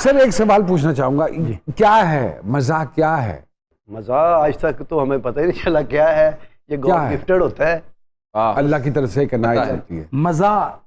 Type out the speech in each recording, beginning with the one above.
Sir एक सवाल पूछना चाहूंगा, क्या है मजा, क्या है मजा? आज तक तो हमें पता ही नहीं चला क्या है। ये गॉड गिफ्टेड होता है, अल्लाह की तरफ से एक इनायत होती है। मजा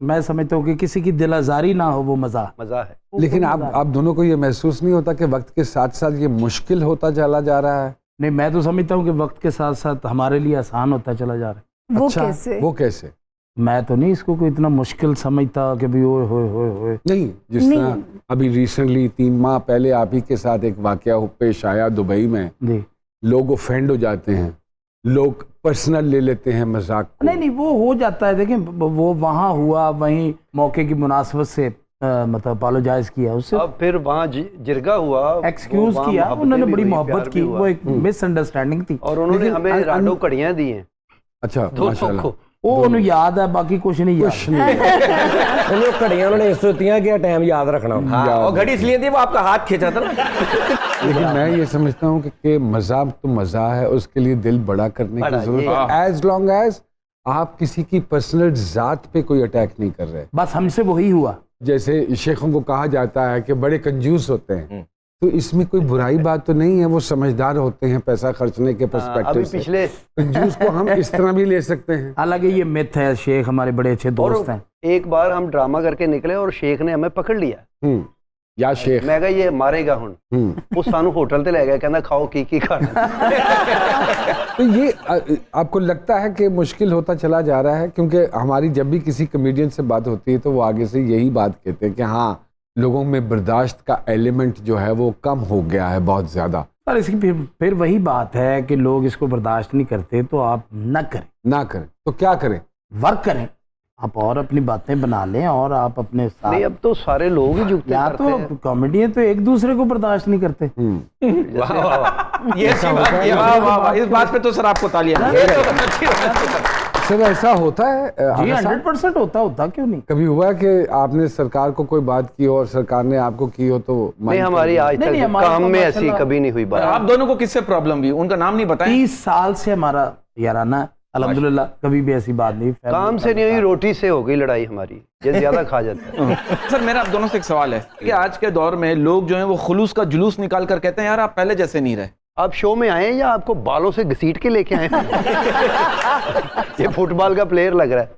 मैं समझता हूँ कि किसी की दिल आजारी ना हो, वो मजा है। लेकिन आप दोनों को ये महसूस नहीं होता कि वक्त के साथ साथ ये मुश्किल होता चला जा रहा है? नहीं, मैं तो समझता हूँ कि वक्त के साथ साथ हमारे लिए आसान होता चला जा रहा है। वो अच्छा, कैसे? वो कैसे? मैं तो नहीं इसको कोई इतना मुश्किल समझता कि भाई ओए होए होए होए। नहीं, जिस तरह अभी रिसेंटली 3 माह पहले आप ही के साथ एक वाकया पेश आया दुबई में, जी, लोग ऑफेंड हो जाते हैं, लोग पर्सनल ले लेते हैं मजाक को। नहीं वो हो जाता है। देखें, वो वहाँ हुआ, वहीं मौके की मुनासबत से मतलब अपोलोजाइज किया उससे, अब फिर वहाँ जिरगा हुआ, एक्सक्यूज किया, उन्होंने बड़ी मोहब्बत की, वो एक मिसअंडरस्टैंडिंग थी और उन्होंने हमें राडो कड़ियाँ दी हैं। अच्छा, माशाल्लाह, वो उन्हें याद है, बाकी कुछ नहीं याद। घड़ियां उन्होंने इस दियां कि टाइम याद रखना। हाँ, और घड़ी इसलिए थी वो आपका हाथ खींचा था ना। लेकिन मैं ये समझता हूँ कि मजा तो मजा है, उसके लिए दिल बड़ा करने की जरूरत है, एज लॉन्ग एज आप किसी की पर्सनल जात पे कोई अटैक नहीं कर रहे। बस हमसे वही हुआ। जैसे शेखों को कहा जाता है कि बड़े कंजूस होते हैं, तो इसमें कोई बुराई बात तो नहीं है, वो समझदार होते हैं पैसा खर्चने के पर्सपेक्टिव से। पिछले कंजूस को हम इस तरह भी ले सकते हैं। हालांकि ये मिथ है, शेख हमारे बड़े अच्छे दोस्त हैं। एक बार हम ड्रामा करके निकले और शेख ने हमें पकड़ लिया। या शेख, मैं कहा ये मारेगा हुन, वो सानू होटल ते ले गया, कहना खाओ की खाना। तो ये आपको लगता है कि मुश्किल होता चला जा रहा है? क्योंकि हमारी जब भी किसी कमेडियन से बात होती है तो वो आगे से यही बात कहते हैं कि हाँ, लोगों में बर्दाश्त का एलिमेंट जो है वो कम हो गया है बहुत ज्यादा। पर इसकी फिर वही बात है कि लोग इसको बर्दाश्त नहीं करते, तो आप ना करें तो क्या करें? वर्क करें आप, और अपनी बातें बना लें, और आप अपने साथ। नहीं, अब तो सारे लोग ही जुटते या तो कॉमेडियन तो एक दूसरे को बर्दाश्त नहीं करते। ये अच्छी बात है, वाह वाह वाह, इस बात पे तो सर आपको तालियां। सर ऐसा होता है? जी 100% होता क्यों नहीं? कभी हुआ कि आपने सरकार को कोई बात की और सरकार ने आपको की हो? तो नहीं, हमारी आज तक काम में ऐसी कभी नहीं हुई बात। आप दोनों को किससे प्रॉब्लम हुई, उनका नाम नहीं बताएं? 30 साल से हमारा याराना, अल्हम्दुलिल्लाह कभी भी ऐसी बात नहीं। काम से नहीं हुई, रोटी से हो गई लड़ाई हमारी, ये ज्यादा खा जाता है। सर मेरा आप दोनों से एक सवाल है कि आज के दौर में लोग जो है वो खुलूस का जुलूस निकाल कर कहते हैं यार आप पहले जैसे नहीं रहे। आप शो में आए या आपको बालों से घसीट के लेके आए? ये फुटबॉल का प्लेयर लग रहा है,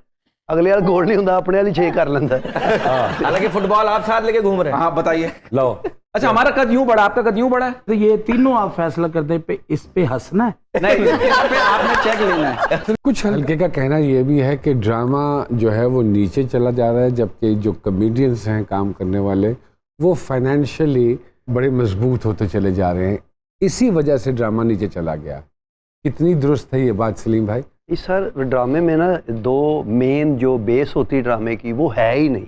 अगले यार गोल नहीं होता, अपने वाली 6 कर लेता है। हालांकि फुटबॉल आप साथ लेके घूम रहे हैं। हाँ बताइए। लो अच्छा, हमारा कद यूं बड़ा, आपका कद यूं बड़ा है, तो ये तीनों आप फैसला करते हैं पे इस पे हंसना है नहीं, इस पे आपने चेक लेना है। कुछ हल्के का कहना ये भी है कि ड्रामा जो है वो नीचे चला जा रहा है, जबकि जो कॉमेडियंस हैं काम करने वाले वो फाइनेंशियली बड़े मजबूत होते चले जा रहे हैं, इसी वजह से ड्रामा नीचे चला गया। कितनी दुरुस्त है ये बात सलीम भाई? इस सर ड्रामे में ना 2 मेन जो बेस होती ड्रामे की वो है ही नहीं,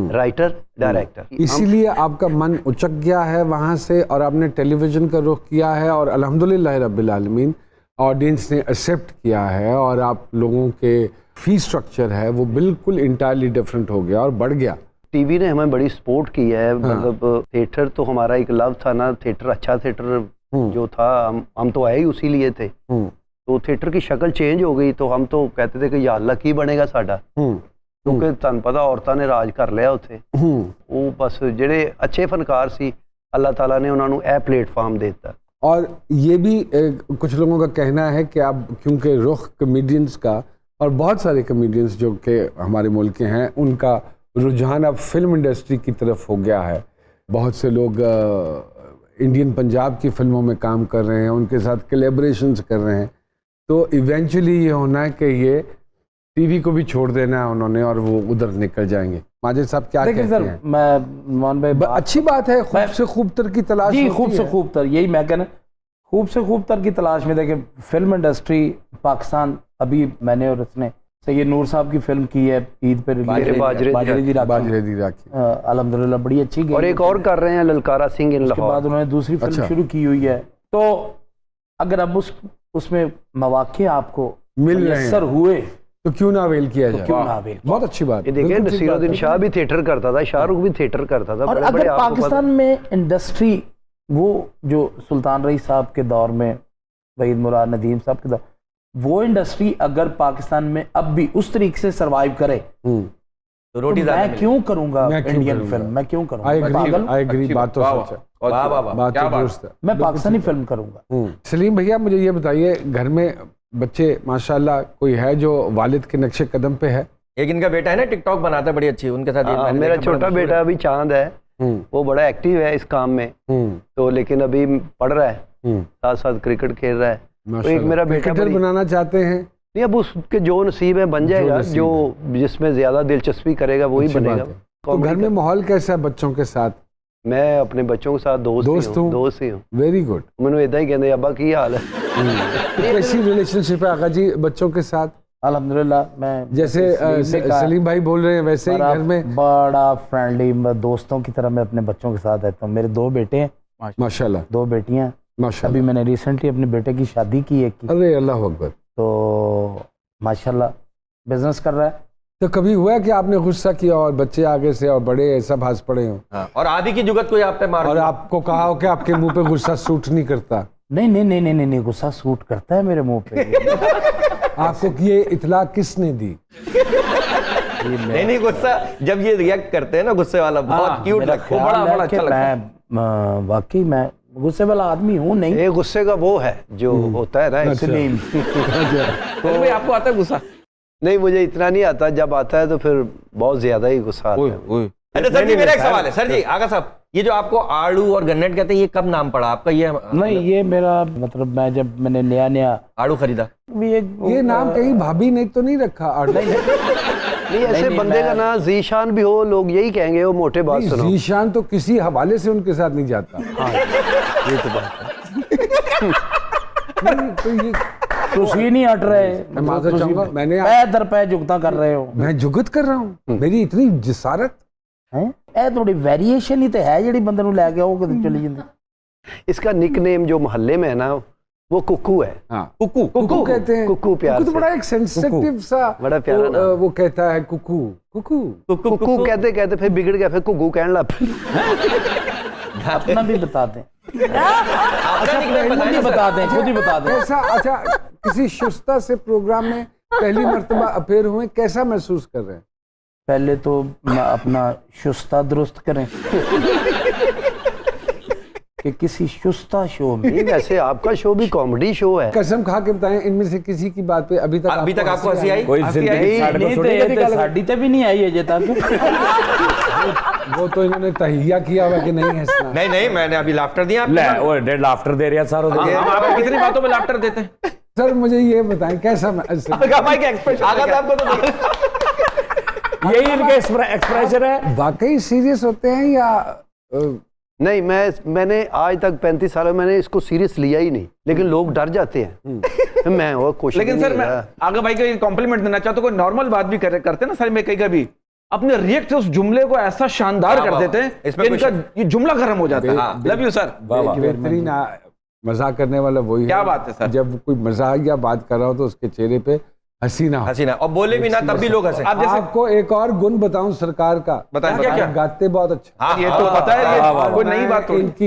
राइटर डायरेक्टर। इसीलिए आपका मन उचक गया है वहां से और आपने टेलीविजन का रुख किया है, और अल्हम्दुलिल्लाह रब्बिल आलमीन ऑडियंस ने एक्सेप्ट किया है, और आप लोगों के फी स्ट्रक्चर है वो बिल्कुल इंटायरली डिफरेंट हो गया और बढ़ गया। टीवी ने हमें बड़ी सपोर्ट की है। मतलब थिएटर तो हमारा एक लव था ना, थिएटर अच्छा थिएटर जो था, हम तो आए ही उसी लिए थे। तो थिएटर की शक्ल चेंज हो गई, तो हम तो कहते थे कि या अल्लाह की बनेगा साडा, क्योंकि तुहानू पता औरतां ने राज कर लिया उत्थे। वो बस जेडे अच्छे फनकार सी, अल्लाह ताला ने उन्होंने यह प्लेटफॉर्म दे दिता। और ये भी कुछ लोगों का कहना है कि आप क्योंकि रुख कॉमेडियंस का, और बहुत सारे कॉमेडियंस जो कि हमारे मुल्क के हैं, उनका रुझान अब फिल्म इंडस्ट्री की तरफ हो गया है। बहुत से लोग इंडियन पंजाब की फिल्मों में काम कर रहे हैं, उनके साथ कोलैबोरेशंस कर रहे हैं, तो इवेंचुअली ये होना है कि ये टीवी को भी छोड़ देना है उन्होंने और वो उधर निकल जाएंगे। माजिद साहब क्या कहते हैं? मैं मोहन भाई, अच्छी बात है, खूब से खूब तर की तलाश जी, खूब से खूब तर, यही मैं कहना, खूब से खूब तर की तलाश में। देखें फिल्म इंडस्ट्री पाकिस्तान, अभी मैंने और उसने सैयद नूर साहब की फिल्म की है ईद पे, बाजरे दी राखी, अल्हम्दुलिल्लाह बड़ी अच्छी गई। और एक और कर रहे हैं ललकारा सिंह इन लाहौर, उसके बाद उन्होंने दूसरी फिल्म शुरू की हुई है। तो अगर अब उसमें मौके आपको मिल रहे हैं हुए तो क्यों ना अवेल किया जाए? क्यों ना अवेल? बहुत अच्छी बात। ये देखिए नसीरुद्दीन शाह भी थिएटर करता था, शाहरुख भी थिएटर करता था। और अगर पाकिस्तान में इंडस्ट्री वो जो सुल्तान रईस साहब के दौर में, वहीद मुराद नदीम साहब के दौर, वो इंडस्ट्री अगर पाकिस्तान में अब भी उस तरीके से सरवाइव करे तो रोटी तो ज्यादा मैं मिलेगी। क्यों करूंगा मैं क्यों इंडियन करूंगा? फिल्म, मैं क्यों करूंगा? आई पागल हूं? एग्री, अच्छी बात तो वाह, सच है, वाह, वाह, वाह, वाह। बात क्या तो बात। दुरुस्त है। मैं पाकिस्तानी फिल्म करूंगा। सलीम भैया, मुझे ये बताइए, घर में बच्चे माशाल्लाह कोई है जो वालिद के नक्शे कदम पे है? एक इनका बेटा है ना, टिकटॉक बनाता है बड़ी अच्छी, उनके साथ ये हाँ, मैंने मेरा देखा, बड़ा छोटा मशहूर बेटा है। अभी चांद है, वो बड़ा एक्टिव है इस काम में, तो लेकिन अभी पढ़ रहा है, साथ साथ क्रिकेट खेल रहा है। तो एक मेरा बेटा क्रिकेटर बनाना चाहते हैं? नहीं, अब उसके जो नसीब है बन जाएगा, नसीब जो जिसमें ज्यादा दिलचस्पी करेगा वही अच्छी बनेगा। बात है। तो घर में माहौल कैसा है बच्चों के साथ? मैं अपने बच्चों के साथ दोस्त हूँ। दोस्त ही हूँ। Very good. मैंने इदा ही कहते अब्बा की हाल है। कैसी रिलेशनशिप है आका जी बच्चों के साथ? अल्हम्दुलिल्लाह, मैं जैसे सलीम भाई बोल रहे हैं वैसे ही घर में बड़ा फ्रेंडली, दोस्तों की तरह मैं अपने बच्चों के साथ रहता हूँ। मेरे 2 बेटे हैं, माशाल्लाह 2 बेटियां। माशाल्लाह। अभी मैंने रिसेंटली अपने बेटे की शादी की, एक की, अरे अल्लाह अकबर। तो माशाल्लाह बिजनेस कर रहा है। तो कभी हुआ कि आपने गुस्सा किया और बच्चे आगे से और बड़े सब हंस पड़े हों हाँ, और आदि की जुगत कोई आप पे मार और दिया? आपको कहा हो कि आपके मुंह पे गुस्सा सूट नहीं करता? नहीं नहीं नहीं नहीं नहीं, गुस्सा सूट करता है मेरे मुंह पे। आपको ये इतला किसने दी? नहीं गुस्सा जब ये रिएक्ट करते हैं ना, गुस्से वाला बहुत क्यूट मेरा लगता है। ख्याल बड़ा है कि अच्छा लगता है। मैं वाकई मैं गुस्से वाला आदमी हूँ नहीं, ये गुस्से का वो है जो होता है ना, इसलिए तो भाई आपको आता है गुस्सा? नहीं मुझे इतना नहीं आता, जब आता है तो फिर बहुत ज्यादा ही गुस्सा आता है। अच्छा सर जी, मेरा एक सवाल है सर जी, आगा साहब, ये जो आपको आड़ू और गन्नेट कहते हैं, ये कब नाम पड़ा आपका? ये नहीं, ये मेरा मतलब मैंने नया आड़ू खरीदा, ये नाम कहीं भाभी ने तो नहीं रखा? नहीं, ऐसे बंदे का ना जीशान भी हो, लोग यही कहेंगे वो मोटे बात सुनो। जीशान तो किसी हवाले से उनके साथ नहीं जाता। ये तो बात है। नहीं, तो ये तुसी नहीं हट रहे, मैं माफी चाहूंगा, मैंने पैर दर पैर जुगता कर रहे हो। मैं जुगत कर रहा हूँ? मेरी इतनी जिसारत हैं? ਇਹ थोड़ी वेरिएशन ही तो है ਜਿਹੜੀ ਬੰਦੇ ਨੂੰ ਲੈ ਕੇ ਉਹ ਕਿਤੇ ਚਲੀ ਜਾਂਦੀ। इसका निकनेम जो मोहल्ले में है ना, वो कुक्कू है। हाँ, कुकू कुकू कहते हैं। कुक्कू प्यार कुकू तो से। बड़ा एक सेंसिटिव सा, बड़ा प्यारा वो, नाम। वो कहता है कुकू कुकू। कुक्कू कहते कहते फिर बिगड़ गया, फिर कुक्कू कहने लग पे। अपना भी बता दें, आपका निकनेम खुद बताएं ही ना सर। बता दें, खुद ही बता दें। कैसा? अच्छा, किसी शुस्ता से प्रोग्राम में पहली मर्तबा अपेयर हुए, कैसा महसूस कर रहे हैं? पहले तो अपना शुस्ता दुरुस्त करें कि किसी शुस्ता शो में। नहीं, वैसे आपका शो भी कॉमेडी शो है। कसम खा के बताएं, इनमें से किसी की बात पे अभी तक आपको हंसी आई? कोई हंसी जिंदगी आई? साढ़े को नहीं, थोड़ी तो कभी ये तो साड़ी ते भी नहीं आई अजे तक। वो तो इन्होंने तहिया किया हुआ कि नहीं हंसना। नहीं नहीं, मैंने अभी लाफ्टर दिया ले आपको। वो डेढ़ लाफ्टर दे रहा सारो हम आपको कितनी बातों में लाफ्टर देते हैं? सर मुझे ये बताएं कैसा भाई के एक्सप्रेशन आगा साहब को तो यही इनके एक्सप्रेशन है। वाकई सीरियस होते हैं या नहीं, मैंने आज तक 35 सालों में मैंने इसको सीरियस लिया ही नहीं, लेकिन लोग डर जाते हैं। मैं वो कोशिश लेकिन नहीं सर मैं किया। आगे भाई को ये कॉम्प्लीमेंट देना चाहता हूँ, कोई नॉर्मल बात भी करते हैं ना सर, में कई कभी अपने रिएक्ट उस जुमले को ऐसा शानदार वाह, कर वाह, देते हैं इसमें कि इनका ये जुमला गर्म हो जाता है। Love you sir. बेहतरीन मजाक करने वाला वही क्या बात है सर? जब कोई मजाक या बात कर रहा हो तो उसके चेहरे पे हंसी ना हो। हसीना, और बोले भी ना तब भी लोग हंसे। आप जैसे आपको एक और गुण बताऊं सरकार का, बताएं, आप क्या? गाते बहुत अच्छा। हाँ, ये तो पता है, ये कोई नई बात थोड़ी। इनकी